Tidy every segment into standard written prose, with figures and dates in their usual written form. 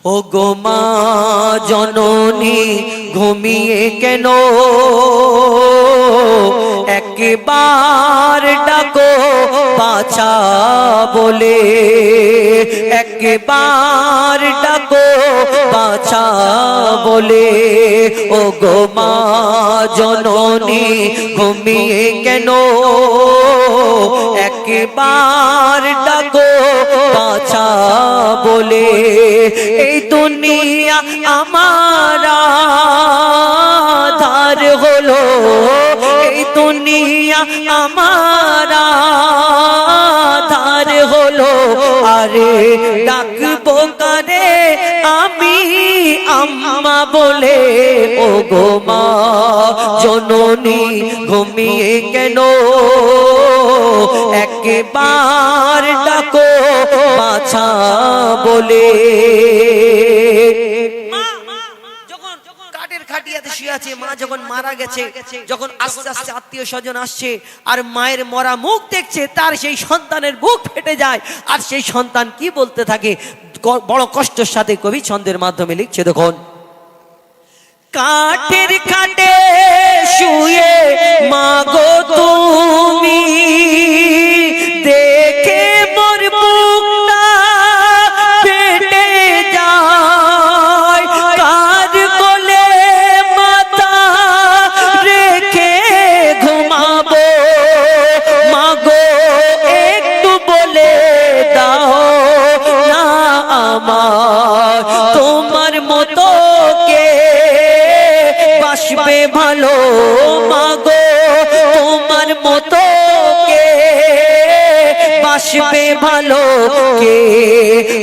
ও গো মা জননী ঘুমিয়ে কেন একবার ডাকো বাছা বলে, একবার ডাকো বাছা বলে। ও গো মা জননী ঘুমিয়ে কেন একবার ডাকো বাছা বলে। এই দুনিয়া আমার আধার হলো, এই দুনিয়া আমার আধার হলো। আরে ডাকবো কারে আমি আম্মা বলে। ও গো মা জননী ঘুমিয়ে কেন একবার ডাকো বাছা বলে। মা যখন মারা গেছে, যখন আস্তে আস্তে আত্মীয় স্বজন আসছে আর মায়ের মরা মুখ দেখছে, তার সেই সন্তানের বুক ফেটে যায়। আর সেই সন্তান কি বলতে থাকে বড় কষ্টের সাথে কবি ছন্দের মাধ্যমে লিখছে, দেখুন। কাঠের খাটে শুয়ে মাগো তুমি দেখে মোর বুকটা ফেটে যায়। কার কোলে মাথা রেখে ঘুমাবো মাগো একটু বলে দাও না আমার তোমার মতো কে বাসবে ভালো মাগো তোমার মতো কে বাসবে ভালো। কে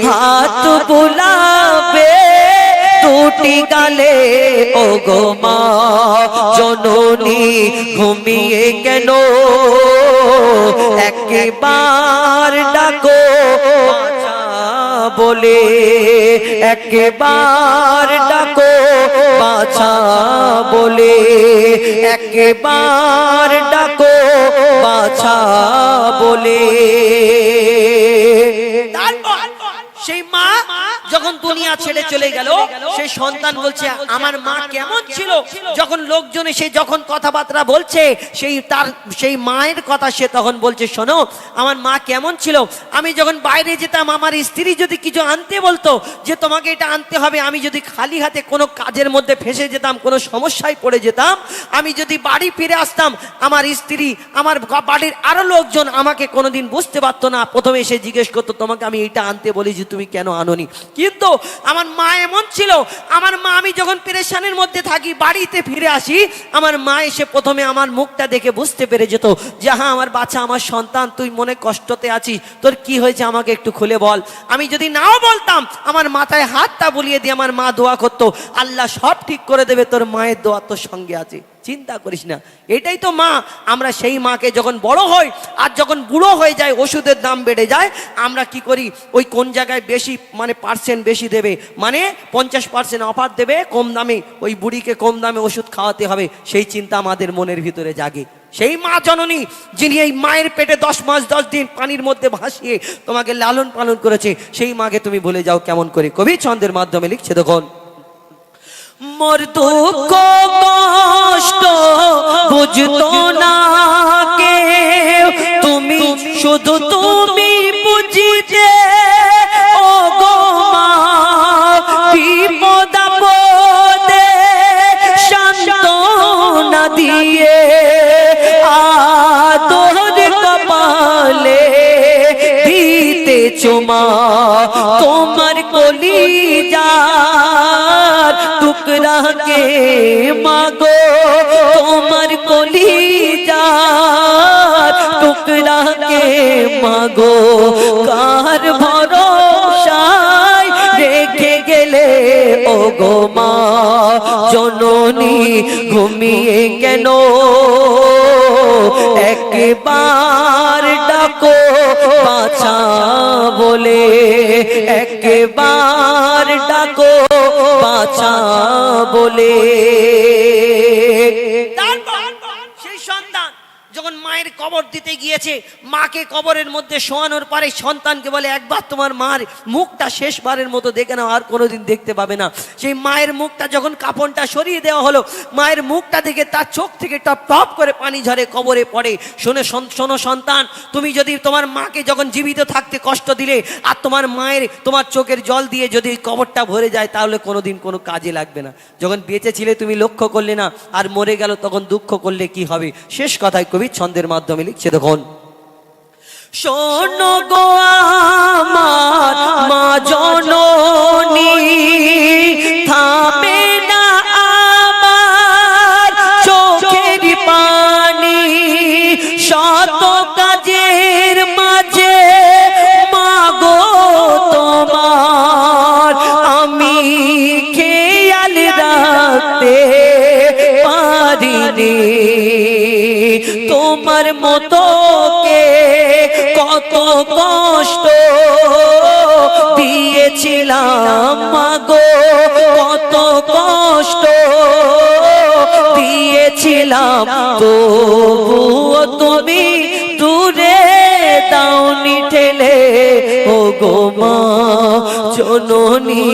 হাত বুলাবে দুটি গালে। ও গো মা জননী ঘুমিয়ে কেন একবার ডাকো বাছা বলে, একবার ডাকো বাছা বলে, একবার ডাকো বাছা বলে। সেই মা যখন দুনিয়া ছেড়ে চলে গেল, সেই সন্তান বলছে আমার মা কেমন ছিল। যখন লোকজন এসে যখন কথাবার্তা বলছে, সেই মায়ের কথা সে তখন বলছে, শোনো আমার মা কেমন ছিল। আমি যখন বাইরে যেতাম, আমার স্ত্রী যদি কিছু আনতে বলতো যে তোমাকে এটা আনতে হবে, আমি যদি খালি হাতে কোনো কাজের মধ্যে ফেসে যেতাম, কোনো সমস্যায় পড়ে যেতাম, আমি যদি বাড়ি ফিরে আসতাম, আমার স্ত্রী আমার বাড়ির আরো লোকজন আমাকে কোনোদিন বুঝতে পারতো না। প্রথমে এসে জিজ্ঞেস করতো তোমাকে আমি এটা আনতে বলেছি তুমি কেন আনোনি। কিন্তু আমার মা এমন ছিল, আমার মা আমি যখন পেরেশানির মধ্যে থাকি বাড়িতে ফিরে আসি, আমার মা এসে প্রথমে আমার মুখটা দেখে বুঝতে পেরে যেত যে হ্যাঁ আমার বাচ্চা আমার সন্তান তুই মনে কষ্টতে আছিস, তোর কি হয়েছে আমাকে একটু খুলে বল। আমি যদি নাও বলতাম, আমার মাথায় হাতটা বুলিয়ে দিয়ে আমার মা দোয়া করতো, আল্লাহ সব ঠিক করে দেবে, তোর মায়ের দোয়া তোর সঙ্গে আছে, চিন্তা করিস না। এটাই তো মা। আমরা সেই মাকে যখন বড় হই আর যখন বুড়ো হয়ে যায়, ওষুধের দাম বেড়ে যায়, আমরা কি করি ওই কোন জায়গায় বেশি মানে পার্সেন্ট বেশি দেবে, মানে 50% অফার দেবে কম দামে, ওই বুড়িকে কম দামে ওষুধ খাওয়াতে হবে, সেই চিন্তা আমাদের মনের ভিতরে জাগে। সেই মা জননী যিনি এই মায়ের পেটে 10 মাস 10 দিন পানির মধ্যে ভাসিয়ে তোমাকে লালন পালন করেছে, সেই মাকে তুমি ভুলে যাও কেমন করে। কবি ছন্দের মাধ্যমে লিখছে, দেখুন। মোর দুঃখ কষ্ট বুঝতো না কেউ, তুমি শুধু তুমি বুঝিতে। ও গো মা বিপদ আপদে সান্ত্বনা দিয়ে আদর কপালে দিতেছো মা, তোমার কলিজার টুকরাকে মাগো, তোমার কলিজার টুকরাকে মাগো, কার ভরসায় রেখে গেলে। ও গো মা জননী ঘুমিয়ে কেন একবার ডাকো বাছা বলে, একবার ডাকো বাছা বলে। সেই সন্তান যখন মায়ের কবর দিতে গিয়েছে, মাকে কবরের মধ্যে শোয়ানোর পরে সন্তানকে বলে একবার তোমার মার মুখটা শেষবারের মতো দেখে নাও, আর কোনোদিন দেখতে পাবে না। সেই মায়ের মুখটা যখন কাপড়টা সরিয়ে দেওয়া হলো, মায়ের মুখটা দেখে তার চোখ থেকে টপ টপ করে পানি ঝরে কবরে পড়ে। শোনো সন্তান, তুমি যদি তোমার মাকে যখন জীবিত থাকতে কষ্ট দিলে আর তোমার মায়ের তোমার চোখের জল দিয়ে যদি কবরটা ভরে যায়, তাহলে কোনোদিন কোনো কাজে লাগবে না। যখন বেঁচে ছিলে তুমি লক্ষ্য করলে না, আর মরে গেল তখন দুঃখ করলে কি হবে? শেষ কথায় কবি ছন্দের মাধ্যমে লিখছে, দেখুন, শোনো গো আমার মা জননী, থামে না আমার চোখের পানি, শত কাজের মাঝে মা গো তোমার আমি খেয়াল রাখতে পারিনি। তোমার মতো কে কত কষ্ট দিয়েছিলাম মাগো, কত কষ্ট দিয়েছিলাম, তবুও তুমি দূরে দাওনি ঠেলে। ও গো মা জননী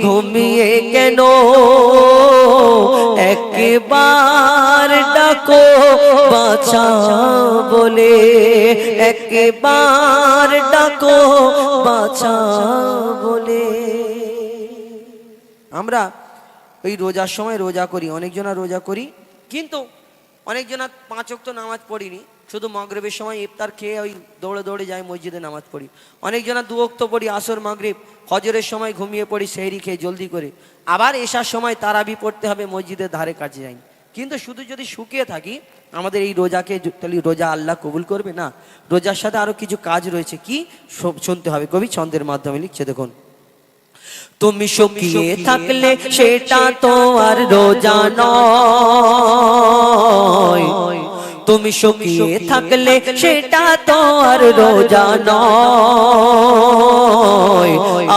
ঘুমিয়ে কেন, একবার ডাকো বাঁচা বলে, একবার ডাকো বাঁচা বলে। আমরা ওই রোজার সময় রোজা করি, অনেকজনা রোজা করি, কিন্তু অনেকজনা 5 ওয়াক্ত নামাজ পড়িনি, শুধু মাগরিবের সময় ইফতার খেয়ে ওই দৌড়ে দৌড়ে যাই মসজিদে নামাজ পড়ি। অনেকজনা 2 ওয়াক্ত পড়ি, আসর মাগরিব, ফজরের সময় ঘুমিয়ে পড়ি সেহরি খেয়ে জলদি করে, আবার এশার সময় তারাবি পড়তে হবে মসজিদের ধারে কাছে যাই। কিন্তু শুধু যদি শুকিয়ে থাকি, আমাদের এই রোজাকে তাহলে রোজা আল্লাহ কবুল করবে না। রোজার সাথে আরো কিছু কাজ রয়েছে, কি শুনতে হবে, কবি ছন্দের মাধ্যমে লিখছে, দেখুন, তুমি শুকিয়ে থাকলে সেটা তো আর রোজা নয়, তুমি শুকিয়ে থাকলে সেটা তো আর রোজা নয়,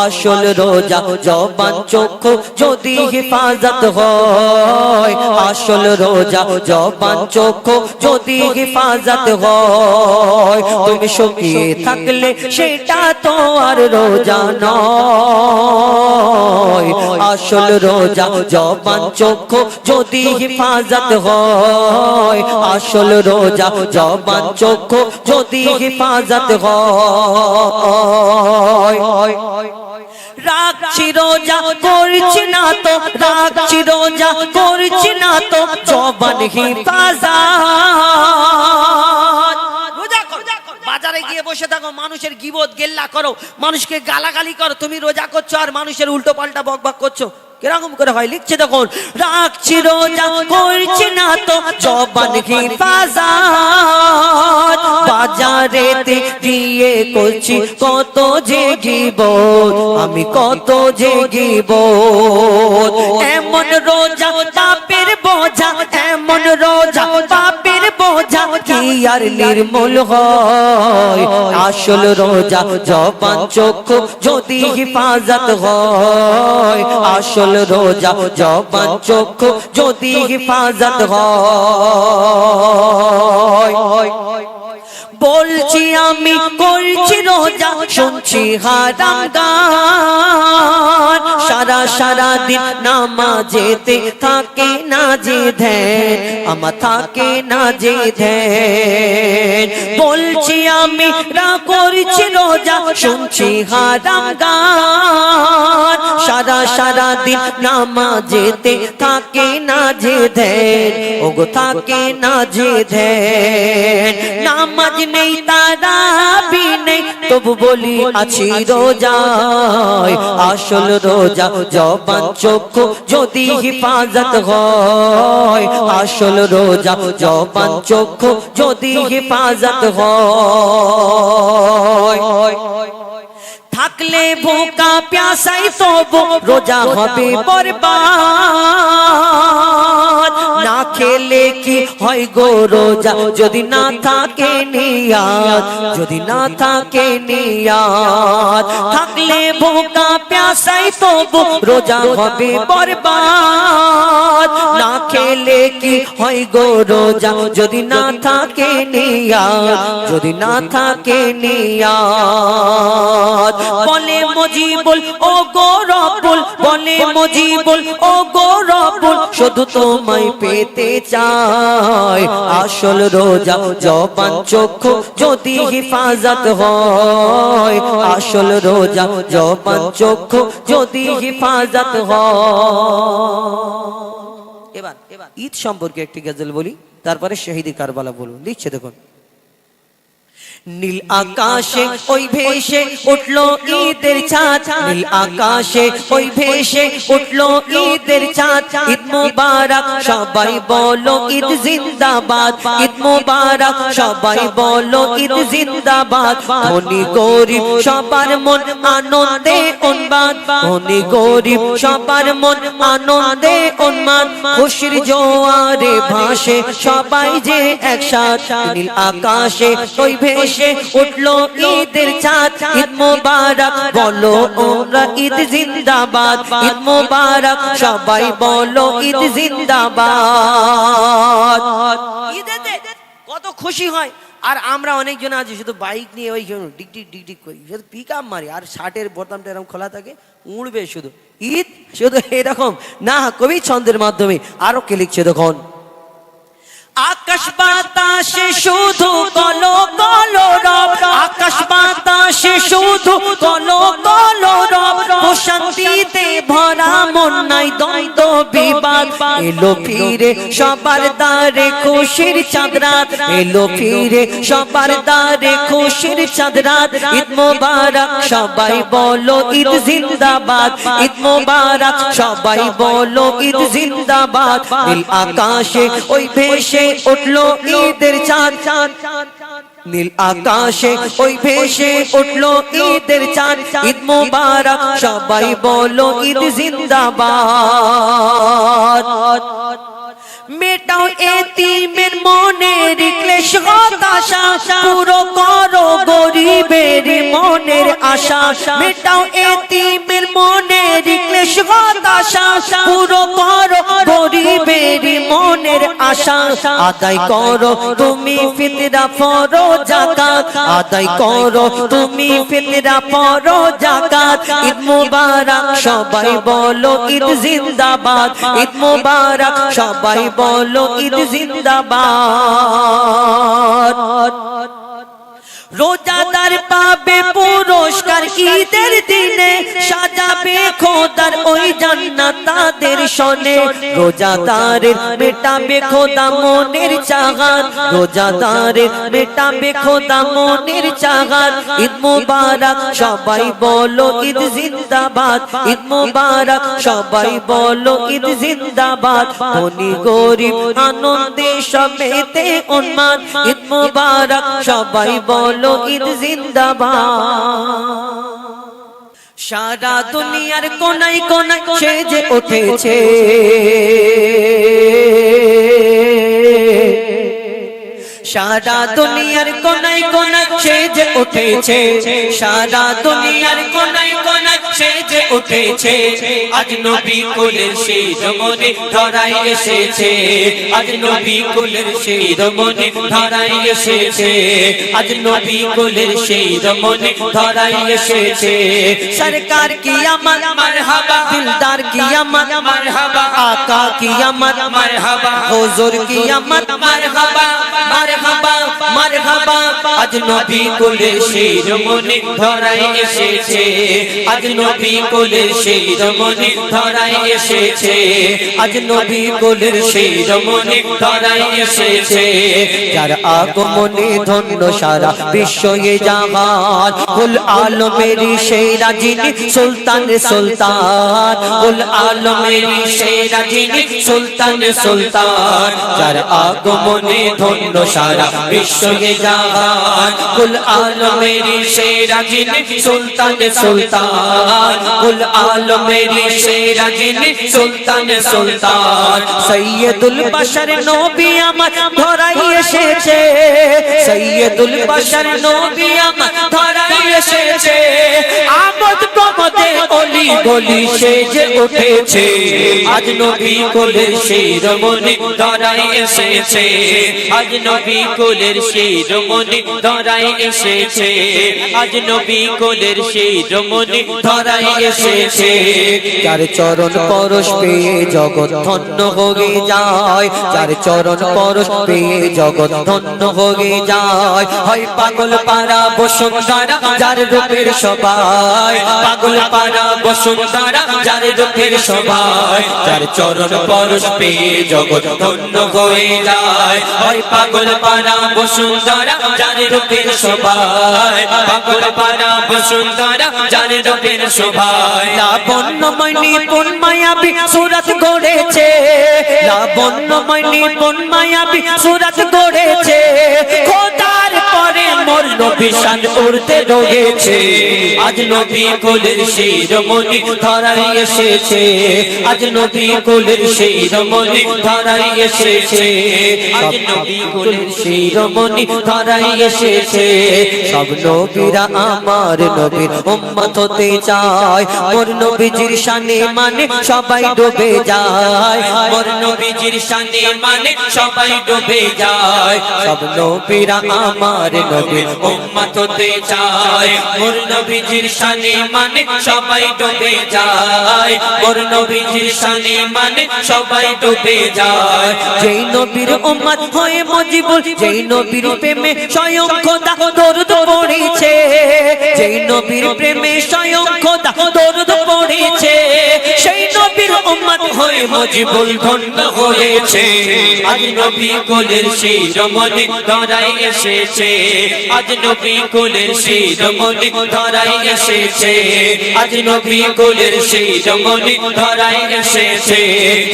আসল রোজা জবান চক্ষু যদি হেফাজত হয়, আসল রোজা জবান চক্ষু যদি হেফাজত হয়, তুমি শুকিয়ে থাকলে সেটা তো আর রোজা নয়, আসল রোজা জবান চক্ষু যদি হেফাজত হয়, আসল রোজা জবান চক্ষু যদি হেফাজত হয়। রাখছি রোজা করছি না তো, রাখছি রোজা করছি না তো জবান হেফাজত। বাজারে গিয়ে বসে থাকো, মানুষের গিবত গেল্লা করো, মানুষকে গালাগালি করো, তুমি রোজা করছো আর মানুষের উল্টো পাল্টা বকবক করছো, কিরকম করে হয়? লিখছে দেখুন, রাখছি রোজা করছি না তো জবান হেফাজত, বাজারেতে গিয়ে করছি কত যে গিবত, আমি কত যে গিবত, এমন রোজা পাপের বোঝা, এমন রোজা পাপের বোঝা কি আর নির্মূল হয়, আসল রোজা জবান চক্ষু যদি হেফাজত হয়, আসল রোজা জবান চক্ষু যদি হেফাজত হয়। বলছি আমি করছি রোজা, শুনছি হারাম গান, সারা সারা দিন নামাজেতে থাকে না যে ধ্যান, আমার থাকে না যে ধ্যান। বলছি আমি করছি রোজা, শুনছি হারাম গান, সারা সারা দিন নামাজেতে থাকে না যে ধ্যান, ওগো থাকে না যে ধ্যান। নামাজ নেই তারাবি নেই তবু বলি আছি রোজায়, আসল রোজা জবান চক্ষু যদি হেফাজত হয়, আসল রোজা জবান চক্ষু যদি হেফাজত হয়। থাকলে ভোকা প্যাসাই তবু রোজা হবে বরবাদ, না খেলে কি হয় গো রোজা যদি না থাকে নিয়াত, যদি না থাকে নিয়াত। থাকলে ভোকা প্যাসাই তবু রোজা হবে বরবাদ। না খেলে কি হয় গো রোজা যদি না থাকে নিয়াত, যদি না থাকে নিয়াত। বলে মুজিবুল ও গো রব্বুল, বলে মুজিবুল ও গো রব্বুল, শুধু তোমায় পেতে চাই। আসল রোজা জবান চক্ষু যদি হিফাজত হয়, আসল রোজা জবান চক্ষু যদি হিফাজত হয়। এবার ঈদ সম্পর্কে একটি গজল বলি, তারপরে শহীদি কারবালা বলবো। লিখছে দেখুন। নীল আকাশে ওই ভেসে উঠলো ঈদের চাঁদ, নীল আকাশে ওই ভেসে উঠলো ঈদের চাঁদ। ঈদ মুবারক সবাই বলো ঈদ জিন্দাবাদ, ঈদ মুবারক সবাই বলো ঈদ জিন্দাবাদ। ধনী গরিব সবার মন আনন্দে উন্মাদ, ধনী গরিব সবার মন আনন্দে উন্মাদ। খুশির জোয়ারে ভাসে সবাই যে একসাথে, নীল আকাশে ওই ভেসে উঠলো ঈদের চাঁদ। ঈদ মুবারক বলো ওরা ঈদ জিন্দাবাদ, ঈদ মুবারক সবাই বলো ঈদ জিন্দাবাদ। ঈদেতে কত খুশি হয়। আর আমরা অনেকজন আছি শুধু বাইক নিয়ে ওই ডিক ডিক ডিক ডিক করি, শুধু পিক আপ মারি, আর শার্টের বোতামটা এরকম খোলা থাকে, উড়বে শুধু। ঈদ শুধু এরকম না, কবি ছন্দের মাধ্যমে আরো কে লিখছে দেখুন। আকাশ বাতাসে শুধু কলো কলো রব, আকাশ বাতাসে শুধু কলো কলো রব। শান্তিতে ভরা মন নাই দ্বন্দ্ব বিবাদ। এলো ফিরে সবার দ্বারে খুশির চাঁদ রাত, এলো ফিরে সবার দ্বারে খুশির চাঁদ রাত। ঈদ মুবারক সবাই বলো ঈদ জিন্দাবাদ, ঈদ মুবারক সবাই বলো ঈদ জিন্দাবাদ। নীল আকাশে ওই ভেসে উঠলো ঈদের চাঁদ, নীল আকাশে ওই ভেসে উঠলো ঈদের চাঁদ। ঈদ মুবারক সবাই বলো ঈদ জিন্দাবাদ। মেটাও এতিমের মনের ক্লেশ হতাশা, পুরো করো গরিবের মনের আশা। মেটাও এতিমের মনের ক্লেশ হতাশা, পুরো করো গরিবের মনের আশা। আদায় করো তুমি ফিতরা ফরো যাকাত, আদায় করো তুমি ফিতরা ফরো যাকাত। ঈদ মুবারক সবাই বলো ঈদ জিন্দাবাদ, ঈদ মুবারক সবাই বলো ঈদ জিন্দাবাদ। রোজাদার পাবে পুরস্কার ঈদের দিনে, সাজাবে খোদার ওই জান্নাত তাদের শনে। রোজাদারের মেটাবে খোদা মনের চাহাত, রোজাদারের মেটাবে খোদা মনের চাহাত। ঈদ মুবারক সবাই বলো ঈদ জিন্দাবাদ, ঈদ মুবারক সবাই বলো ঈদ জিন্দাবাদ। ধনী গরিব আনন্দে সবেতে উন্মাদ। ঈদ মুবারক সবাই বলো ঈদ জিন্দাবাদ। সারা দুনিয়ার কোনায় কোনায় সেজে উঠেছে, সারা দুনিয়ার কোনায় কোনায় সেজে উঠেছে, সারা দুনিয়ার কোনায় কোনায় সেজে উঠেছে। আজ নবী কুলের সেই রমণী ধরায় এসেছে, আজ নবী কুলের সেই রমণী ধরায় এসেছে, আজ নবী কুলের সেই রমণী ধরায় এসেছে। সরকার কি আমার মারহাবা, দিলদার কি আমার মারহাবা, আকা কি আমার মারহাবা, হুজুর কি আমার মারহাবা, মারহাবা মারহাবা। আজ নবী কুলের সেই রমণী ধরায় এসেছে, আজ নবী কুলের সেই রমণী ধরায় এসেছে, আজ নবী কুলের সেই রমণী ধরায় এসেছে। যার আগমনে ধন্য সারা বিশ্ব এ জাহান, কুল আলমেরই সেরা যিনি সুলতান সুলতান, কুল আলমেরই সেরা যিনি সুলতান সুলতান। যার আগমনে ধন্য সারা বিশ্ব এ জাহান, কুল আলমেরই সেরা যিনি সুলতান সুলতান। কুল আলমেরি সেরা যিনি সুলতান সুলতান সৈয়দুল বাশার নবী আমার ধরাই এসেছে সৈয়দুল বাশার নবী আমার ধরাই এসেছে আমোদ প্রমোদে অলি গলি সেজে উঠেছে আজ নবী কোলের শিরোমণি ধরাই এসেছে আজ নবী কোলের শিরোমণি ধরাই এসেছে আজ নবী কোলের শিরোমণি ধরাই এসেছে যার চরণ পরশ পেয়ে জগৎ ধন্য হয়ে যায় যার চরণ পরশ পেয়ে জগৎ ধন্য হয়ে যায় হয় পাগল পারা বসুন্ধরা যার রূপের সবাই পাগল পারা বসুন্ধরা যার রূপের সবাই যার চরণ পরশ পেয়ে জগৎ ধন্য হয়ে যায় হয় পাগল পারা বসুন্ধরা যার রূপের সবাই পাগল পারা বসুন্ধরা যার রূপের সবাই লাবণ্যময় নিপুণ মায়াবী সুরত গড়েছে লাবণ্যময় নিপুণ মায়াবী সুরত গড়েছে খোদার পরে মোর নবী শান উড়তে রয়েছে আজ নবী কোলের শিরোমণি ধরাই এসেছে আজ নবী কোলের শিরোমণি ধরাই এসেছে আজ নবী কোলের শিরোমণি ধরাই এসেছে সব নবীরা আমার নবীর উম্মত হতে চায় মোর নবীজির শানে মানে সবাই ডুবে যায় মোর নবীজির শানে মানে সবাই ডুবে যায় সব নবীরা আমার নবীর উম্মত হতে চায় মোর নবীজির শানে মানে সবাই ডুবে যায় মোর নবীজির শানে মানে সবাই ডুবে যায় যেই নবীর উম্মত হয়ে মুজিবুল যেই নবীর প্রেমে স্বয়ং খোদা দরুদ পড়েছে যেই নবীর প্রেমে স্বয়ং খোদা দরুদ পড়েছে সেই নবীর উম্মত হয়ে মুজিবুল ধন্য হয়েছে আজ নবী কোলের শিরোমণি ধরাই এসেছে আজ নবী কোলের শিরোমণি ধরাই এসেছে আজ নবী কোলের শিরোমণি ধরাই এসেছে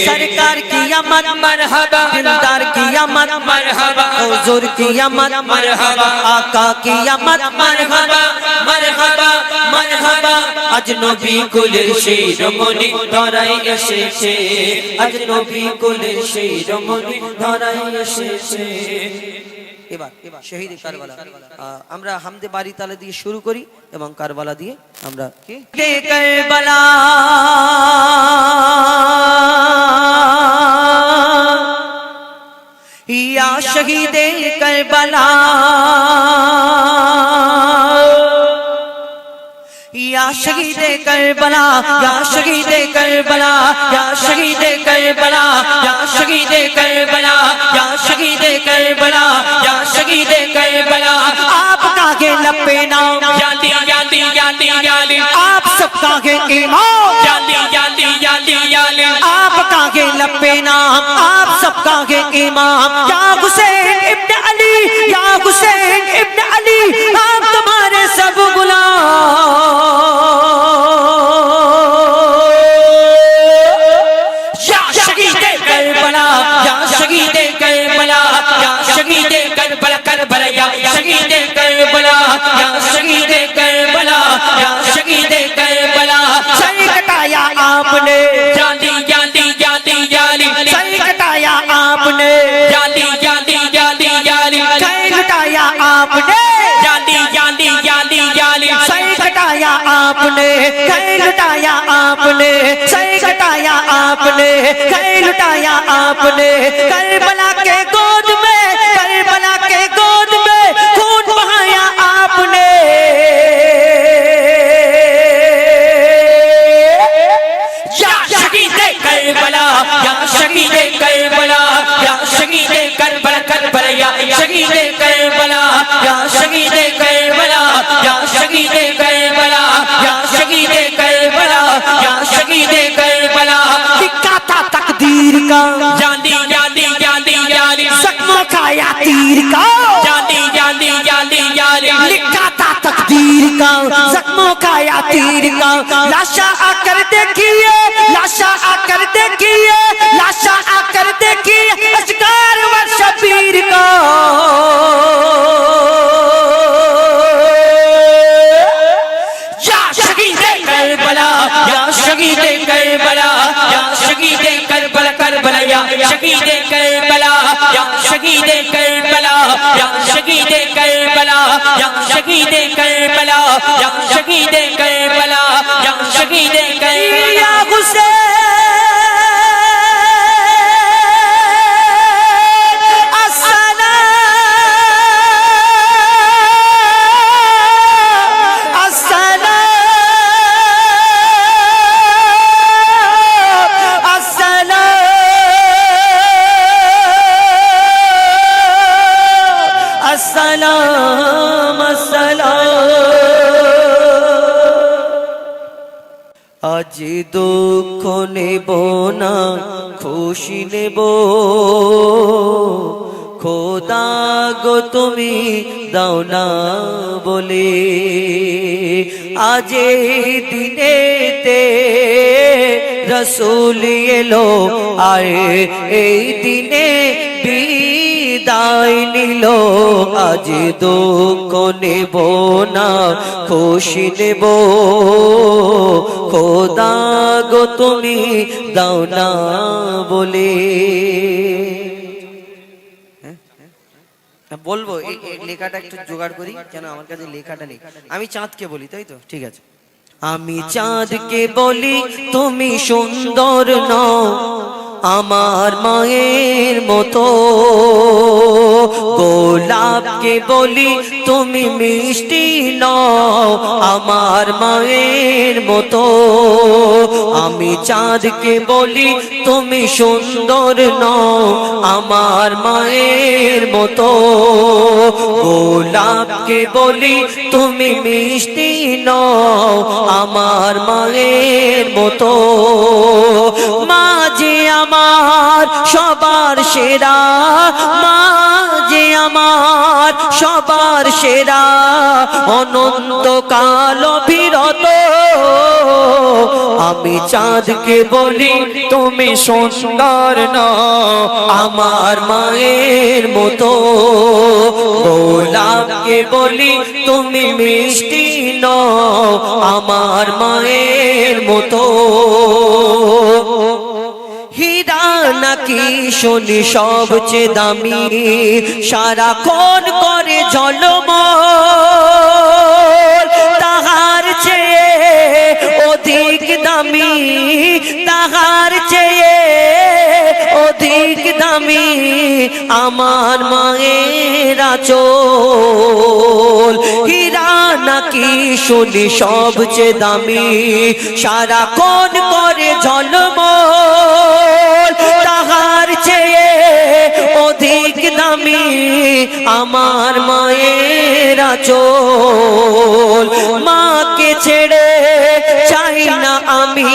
সরকার কি আমত মারহাবা দিলদার কি আমত মারহাবা হুজুর কি আমত মারহাবা আকা কি আমত মারহাবা মারহাবা মারহাবা আজ নবী কোলের শিরোমণি ধরাই এসেছে আজ নবী কোলের শিরোমণি ধরাই এসেছে এবার শহীদ কারবালা আমরা হামদে বাড়ি তালে দিয়ে শুরু করি এবং কারবালা দিয়ে আমরা কি কারবালা ইয়া শহীদে কারবালা या शहीदे करबला या शहीदे करबला या शहीदे करबला या शहीदे करबला या शहीदे करबला या शहीदे करबला आपका के लपे नाम याली याली याली याली आप सबका के इमाम याली याली याली याली आपका के लपे नाम आप सबका के इमाम या हुसैन इब्न अली या हुसैन इब्न अली आप तुम्हारे सब गुलाम करबला या शहीदे करबला या शहीदे करबला या शहीदे करबला सर कटाया आपने याली याली याली याली सर कटाया आपने याली याली याली याली सर कटाया आपने याली याली याली याली सर कटाया आपने सर लुटाया आपने सर कटाया आपने सर लुटाया आपने करबला के गोद में करबला के गोद में खून बहाया आपने या शहीदे करबला या शहीदे करबला या शहीदे करबला करबला या शहीदे करबला या शहीदे करबला या शहीदे करबला या शहीदे करबला या शहीदे करबला लिखा था तकदीर का याली याली याली याली जख्मों खाया तीर का याली याली याली याली लिखा था तकदीर का जख्मों खाया तीर का लाशा आकर देखिए लाशा आकर देखिए लाशा आकर देखिए असगार व शबीर का या शहीदे करबला करबला या शहीद करबला करबला या शहीद करबला या शहीद करबला या शहीद करबला या शहीद करबला या शहीद करबला या शहीद करबला या हुसैन আজ দুঃখ নেব না খুশি নেব খোদা গো তুমি দাও না বলে আজ এই দিনেতে রসুল এলো আর এই দিনে বিদায় নিল আজ দুঃখ নেব না খুশি নেব খোদা গো তুমি দাও না বলে বলবো এই লেখাটা একটু জোগাড় করি কেন আমার কাছে লেখাটা নেই আমি চাঁদকে বলি তাই তো ঠিক আছে আমি চাঁদকে বলি তুমি সুন্দর নও আমার মায়ের মতো গোলাপকে বলি তুমি মিষ্টি নও আমার মায়ের মতো আমি চাঁদকে বলি তুমি সুন্দর নও আমার মায়ের মতো গোলাপকে বলি তুমি মিষ্টি নও আমার মায়ের মতো মা যে আমার সবার সেরা মা যে আমার সবার সেরা অনন্তকাল বিরত আমি চাঁদকে বলি তুমি সুন্দর নও আমার মায়ের মতো গোলাপকে বলি তুমি মিষ্টি নও আমার মায়ের মতো হীরা নাকি শুনি সবচেয়ে দামি সারাক্ষণ করে ঝলমল তাহার চেয়ে অধিক দামি তাহার চেয়ে অধিক দামি আমার মায়ের আঁচল হীরা নাকি শুনি সবচেয়ে দামি সারাক্ষণ করে ঝলমল তাহার চেয়ে অধিক দামি আমার মায়ের আঁচল মাকে ছেড়ে চাই না আমি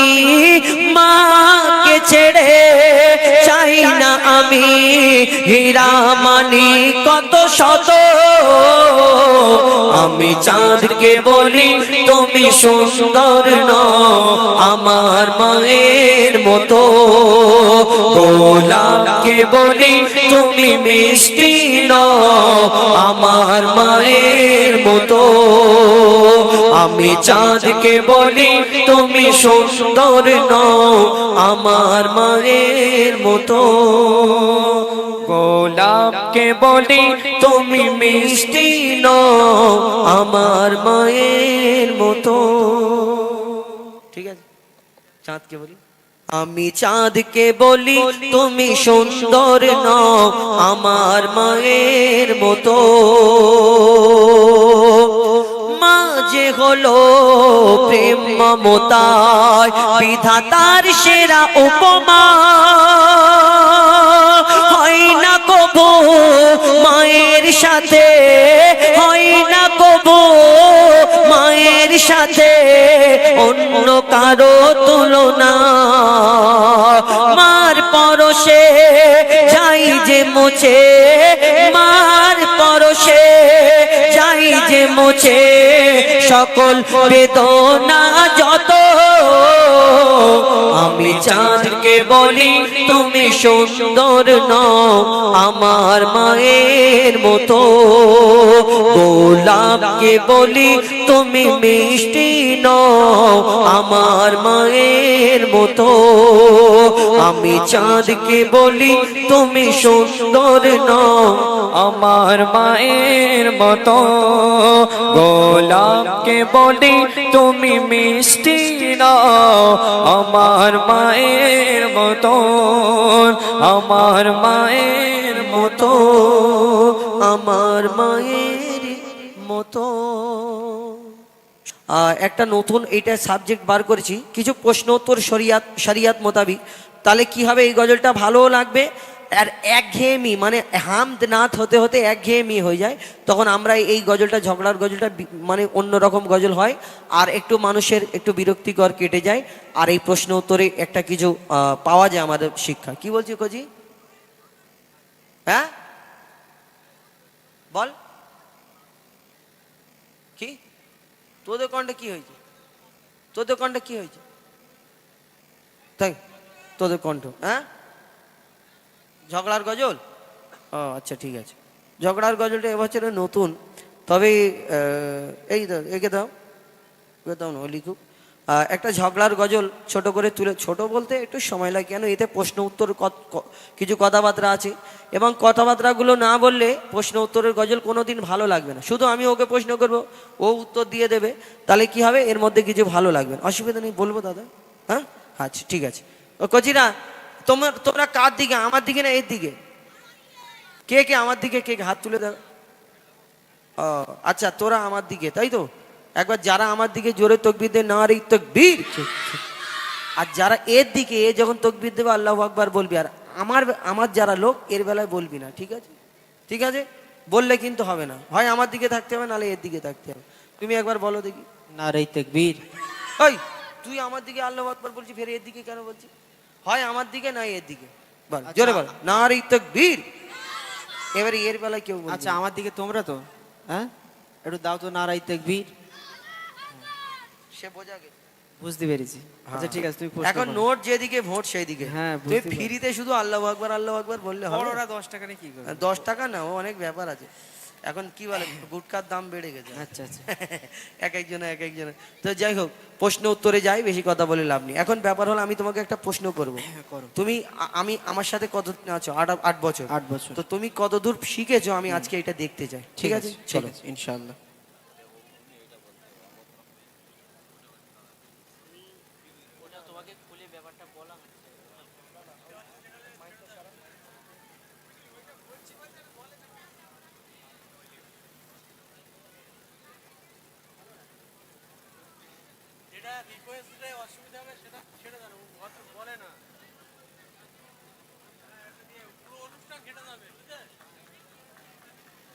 মাকে ছেড়ে চাই না আমি হীরা মানি কত শত আমি চাঁদকে বলি তুমি সুন্দর নও আমার মায়ের মতো গোলাপকে বলি তুমি মিষ্টি নও আমার মায়ের মতো আমি চাঁদকে বলি তুমি সুন্দর নও আমার মায়ের মতো গোলাপকে বলি তুমি মিষ্টি নও আমার মায়ের মতো ঠিক আছে চাঁদকে বলি আমি চাঁদকে বলি তুমি সুন্দর নও আমার মায়ের মতো মা যে হলো প্রেম মমতায় বিধাতার সেরা উপমা হয় না কবু মায়ের সাথে হয় না কবু মায়ের সাথে অন্য কারো তুলনা মার পরশে যাই যে মুছে মার পরশে যাই যে মুছে সকল বেদনা যত আমি চাঁদকে গোলাপকে বলি তুমি সুন্দর নও আমার মায়ের মতো, গোলাপকে বলি তুমি মিষ্টি নও আমার মায়ের মতো, আমি চাঁদকে বলি তুমি সুন্দর নও আমার মায়ের মতো, গোলাপকে বলি তুমি মিষ্টি নও আমার মায়ের মতো, আমার মায়ের মতো, আমার মায়ের মতো। একটা নতুন এইটা সাবজেক্ট বার করেছি, কিছু প্রশ্ন উত্তর শরিয়াত মোতাবিক, তাহলে কি হবে এই গজলটা ভালোও লাগবে আর একঘেয়েমি মানে হামদ নাথ হতে হতে একঘেয়েমি হয়ে যায়, তখন আমরা এই গজলটা ঝগড়ার গজলটা মানে অন্যরকম গজল হয় আর একটু মানুষের একটু বিরক্তিকর কেটে যায়, আর এই প্রশ্ন উত্তরে একটা কিছু পাওয়া যায় আমাদের শিক্ষা। কি বলছি কোজি? হ্যাঁ বল কি তোদের কণ্ঠে কি হয়েছে? তোদের কণ্ঠে কি হয়েছে? তাই তোদের কণ্ঠ হ্যাঁ ঝগড়ার গজল? ও আচ্ছা ঠিক আছে, ঝগড়ার গজলটা এবছরে নতুন, তবে এই দাও একে দাও, একে দাও না ও লিখুক একটা ঝগড়ার গজল ছোট করে তুলে, ছোট বলতে একটু সময় লাগে কেন এতে প্রশ্ন উত্তর কিছু কথাবার্তা আছে এবং কথাবার্তাগুলো না বললে প্রশ্ন উত্তরের গজল কোনো দিন ভালো লাগবে না, শুধু আমি ওকে প্রশ্ন করব ও উত্তর দিয়ে দেবে, তাহলে কি হবে এর মধ্যে কিছু ভালো লাগবে না, অসুবিধা নেই বলবো দাদা। হ্যাঁ আচ্ছা ঠিক আছে। ও কচিরা তোমরা কার দিকে, আমার দিকে না এর দিকে? কে কে আমার দিকে, কে কে হাত তুলে দাও। ও আচ্ছা তোরা আমার দিকে তাই তো, একবার যারা আমার দিকে জোরে তকবীর দেয় নারে তাকবীর, আর যারা এর দিকে এ যখন তকবীর দেবে আল্লাহু আকবার বলবি, আর আমার যারা লোক এর বেলায় বলবি না, ঠিক আছে? ঠিক আছে বললে কিন্তু হবে না, হয় আমার দিকে থাকতে হবে নাহলে এর দিকে থাকতে হবে। তুমি একবার বলো দেখি নারে তাকবীর। ওই তুই আমার দিকে আল্লাহু আকবার বলছি, ফের এর দিকে কেন বলছি? হয় আমার দিকে না এর দিকে, বল জোরে বল নারে তাকবীর। এবারে এর বেলায় কেউ বলবে আচ্ছা আমার দিকে তোমরা তো হ্যাঁ একটু দাও তো নারে তাকবীর। সে বোঝা গেছে, বুঝতে পেরেছি। আচ্ছা ঠিক আছে তুমি প্রশ্ন এখন করো। নোট যেদিকে ভোট সেই দিকে। হ্যাঁ, তুই বুঝতে ফ্রিতে শুধু আল্লাহু আকবার বললে হবে? বড়রা 10 টাকা নিয়ে কি করবে? 10 টাকা না, ও অনেক ব্যাপার আছে এখন, কি বলে গুটকার দাম বেড়ে গেছে। আচ্ছা আচ্ছা এক একজনে তো যাই হোক, প্রশ্ন উত্তরে যাই, বেশি কথা বলে লাভ নেই। এখন ব্যাপার হলো আমি তোমাকে একটা প্রশ্ন করব, হ্যাঁ, করো। তুমি আমি আমার সাথে কত আছো? 8 বছর। 8 বছর। তো তুমি কত দূর শিখেছো আমি আজকে এটা দেখতে চাই, ঠিক আছে? চলো। ইনশাআল্লাহ। রিকোয়েস্টে অসুবিধা হবে সেটা ছেড়ে দেন, ও বলে না।